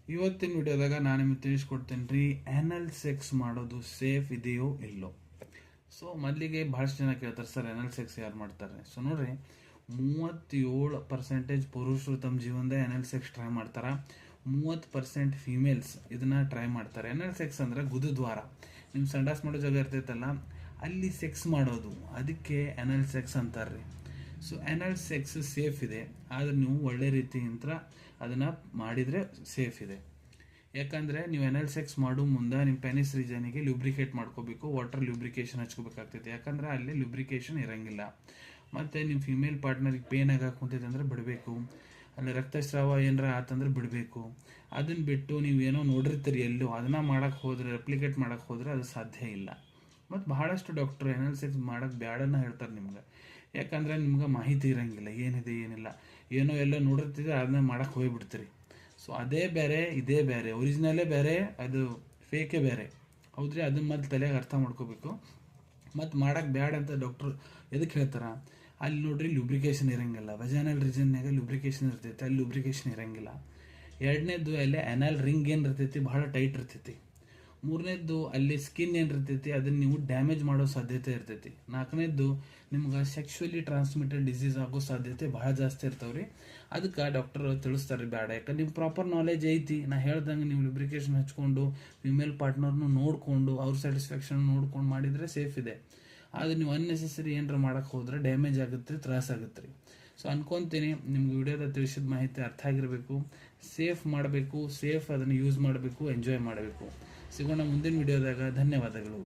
ಇವತ್ತಿನ ವಿಡಿಯೋದಾಗ ನಾನು ನಿಮಗೆ ತಿಳಿಸ್ಕೊಡ್ತೇನೆ ರೀ, ಆ್ಯನಲ್ ಸೆಕ್ಸ್ ಮಾಡೋದು ಸೇಫ್ ಇದೆಯೋ ಇಲ್ಲೋ. ಸೊ ಮೊದಲಿಗೆ ಭಾಳಷ್ಟು ಜನ ಕೇಳ್ತಾರೆ, ಸರ್ ಆ್ಯನಲ್ ಸೆಕ್ಸ್ ಯಾರು ಮಾಡ್ತಾರೆ? ಸೊ ನೋಡ್ರಿ, 37% ಪುರುಷರು ತಮ್ಮ ಜೀವನದ ಆ್ಯನಲ್ ಸೆಕ್ಸ್ ಟ್ರೈ ಮಾಡ್ತಾರೆ, 30% ಫೀಮೇಲ್ಸ್ ಇದನ್ನ ಟ್ರೈ ಮಾಡ್ತಾರೆ. ಆ್ಯನಲ್ ಸೆಕ್ಸ್ ಅಂದ್ರೆ ಗುದದ್ವಾರ, ನಿಮ್ಮ ಸಂಡಾಸ್ ಮಾಡೋ ಜಾಗ ಇರ್ತೈತಲ್ಲ ಅಲ್ಲಿ ಸೆಕ್ಸ್ ಮಾಡೋದು, ಅದಕ್ಕೆ ಆ್ಯನಲ್ ಸೆಕ್ಸ್ ಅಂತಾರ್ರಿ. ಸೊ ಆ್ಯನಲ್ ಸೆಕ್ಸ್ ಸೇಫ್ ಇದೆ, ಆದರೆ ನೀವು ಒಳ್ಳೆ ರೀತಿಯಿಂದ ಅದನ್ನು ಮಾಡಿದರೆ ಸೇಫ್ ಇದೆ. ಯಾಕಂದರೆ ನೀವು ಆ್ಯನಲ್ ಸೆಕ್ಸ್ ಮಾಡೋ ಮುಂದೆ ನಿಮ್ಮ ಪೆನಿಸ್ ರೀಜನಿಗೆ ಲ್ಯೂಬ್ರಿಕೇಟ್ ಮಾಡ್ಕೋಬೇಕು, ವಾಟರ್ ಲ್ಯೂಬ್ರಿಕೇಶನ್ ಹಚ್ಕೋಬೇಕಾಗ್ತೈತೆ. ಯಾಕಂದರೆ ಅಲ್ಲಿ ಲ್ಯೂಬ್ರಿಕೇಶನ್ ಇರೋಂಗಿಲ್ಲ. ಮತ್ತು ನಿಮ್ಮ ಫಿಮೇಲ್ ಪಾರ್ಟ್ನರಿಗೆ ಪೇನ್ ಆಗಕ್ಕೆ ಕುಂತೈತೆ ಅಂದರೆ ಬಿಡಬೇಕು, ಅಲ್ಲಿ ರಕ್ತಸ್ರಾವ ಏನಾರ ಆತಂದ್ರೆ ಬಿಡಬೇಕು. ಅದನ್ನು ಬಿಟ್ಟು ನೀವು ಏನೋ ನೋಡಿರ್ತೀರಿ ಎಲ್ಲೋ, ಅದನ್ನು ಮಾಡೋಕ್ಕೆ ಹೋದರೆ, ರೆಪ್ಲಿಕೇಟ್ ಮಾಡೋಕ್ಕೆ ಹೋದರೆ ಅದು ಸಾಧ್ಯ ಇಲ್ಲ. ಮತ್ತು ಬಹಳಷ್ಟು ಡಾಕ್ಟ್ರು ಆ್ಯನಲ್ ಸೆಕ್ಸ್ ಮಾಡೋಕ್ಕೆ ಬ್ಯಾಡನ್ನ ಹೇಳ್ತಾರೆ ನಿಮ್ಗೆ. ಯಾಕಂದರೆ ನಿಮ್ಗೆ ಮಾಹಿತಿ ಇರೋಂಗಿಲ್ಲ, ಏನಿದೆ ಏನಿಲ್ಲ, ಏನೋ ಎಲ್ಲೋ ನೋಡಿರ್ತಿದ್ರೆ ಅದನ್ನ ಮಾಡೋಕ್ಕೆ ಹೋಗ್ಬಿಡ್ತೀರಿ. ಸೊ ಅದೇ ಬೇರೆ ಇದೇ ಬೇರೆ, ಒರಿಜಿನಲೇ ಬೇರೆ, ಅದು ಫೇಕೇ ಬೇರೆ. ಹೌದ್ರಿ, ಅದನ್ನ ಮೊದಲು ತಲೆಗೆ ಅರ್ಥ ಮಾಡ್ಕೋಬೇಕು. ಮತ್ತು ಮಾಡೋಕ್ಕೆ ಬ್ಯಾಡ ಅಂತ ಡಾಕ್ಟ್ರು ಎದಕ್ಕೆ ಹೇಳ್ತಾರೆ? ಅಲ್ಲಿ ನೋಡ್ರಿ ಲುಬ್ರಿಕೇಶನ್ ಇರೋಂಗಿಲ್ಲ, ವಜಾನಲ್ ರೀಜನ್ನಾಗ ಲುಬ್ರಿಕೇಶನ್ ಇರ್ತೈತಿ, ಅಲ್ಲಿ ಲುಬ್ರಿಕೇಶನ್ ಇರೋಂಗಿಲ್ಲ. ಎರಡನೇದು ಅಲ್ಲಿ ಆ್ಯನಲ್ ರಿಂಗ್ ಏನು ಇರ್ತೈತಿ ಭಾಳ ಟೈಟ್ ಇರ್ತೈತಿ. ಮೂರನೇದ್ದು ಅಲ್ಲಿ ಸ್ಕಿನ್ ಏನಿರ್ತೈತಿ ಅದನ್ನು ನೀವು ಡ್ಯಾಮೇಜ್ ಮಾಡೋ ಸಾಧ್ಯತೆ ಇರ್ತೈತಿ. ನಾಲ್ಕನೇದ್ದು ನಿಮ್ಗೆ ಸೆಕ್ಷುವಲಿ ಟ್ರಾನ್ಸ್ಮಿಟೆಡ್ ಡಿಸೀಸ್ ಆಗೋ ಸಾಧ್ಯತೆ ಭಾಳ ಜಾಸ್ತಿ ಇರ್ತಾವ್ರಿ. ಅದಕ್ಕೆ ಡಾಕ್ಟರ್ ತಿಳಿಸ್ತಾರೆ ಬೇಡ. ಯಾಕಂದ್ರೆ ನಿಮ್ಗೆ ಪ್ರಾಪರ್ ನಾಲೆಜ್ ಐತಿ, ನಾ ಹೇಳ್ದಂಗೆ ನೀವು ಲುಬ್ರಿಕೇಶನ್ ಹಚ್ಕೊಂಡು ಫಿಮೇಲ್ ಪಾರ್ಟ್ನರ್ನು ನೋಡಿಕೊಂಡು ಅವ್ರ ಸ್ಯಾಟಿಸ್ಫ್ಯಾಕ್ಷನ್ ನೋಡ್ಕೊಂಡು ಮಾಡಿದರೆ ಸೇಫ್ ಇದೆ. ಆದರೆ ನೀವು ಅನ್ನೆಸೆಸರಿ ಏನಾರ ಮಾಡೋಕ್ಕೆ ಹೋದ್ರೆ ಡ್ಯಾಮೇಜ್ ಆಗುತ್ತೆ, ತ್ರಾಸಾಗುತ್ತೆ ರೀ. ಸೊ ಅನ್ಕೊತೀನಿ ನಿಮ್ಗೆ ವಿಡಿಯೋದ ತಿಳಿಸಿದ ಮಾಹಿತಿ ಅರ್ಥ ಆಗಿರಬೇಕು. ಸೇಫ್ ಮಾಡಬೇಕು, ಸೇಫ್ ಅದನ್ನು ಯೂಸ್ ಮಾಡಬೇಕು, ಎಂಜಾಯ್ ಮಾಡಬೇಕು. ಸಿಗೋಣ ಮುಂದಿನ ವಿಡಿಯೋದಾಗ. ಧನ್ಯವಾದಗಳು.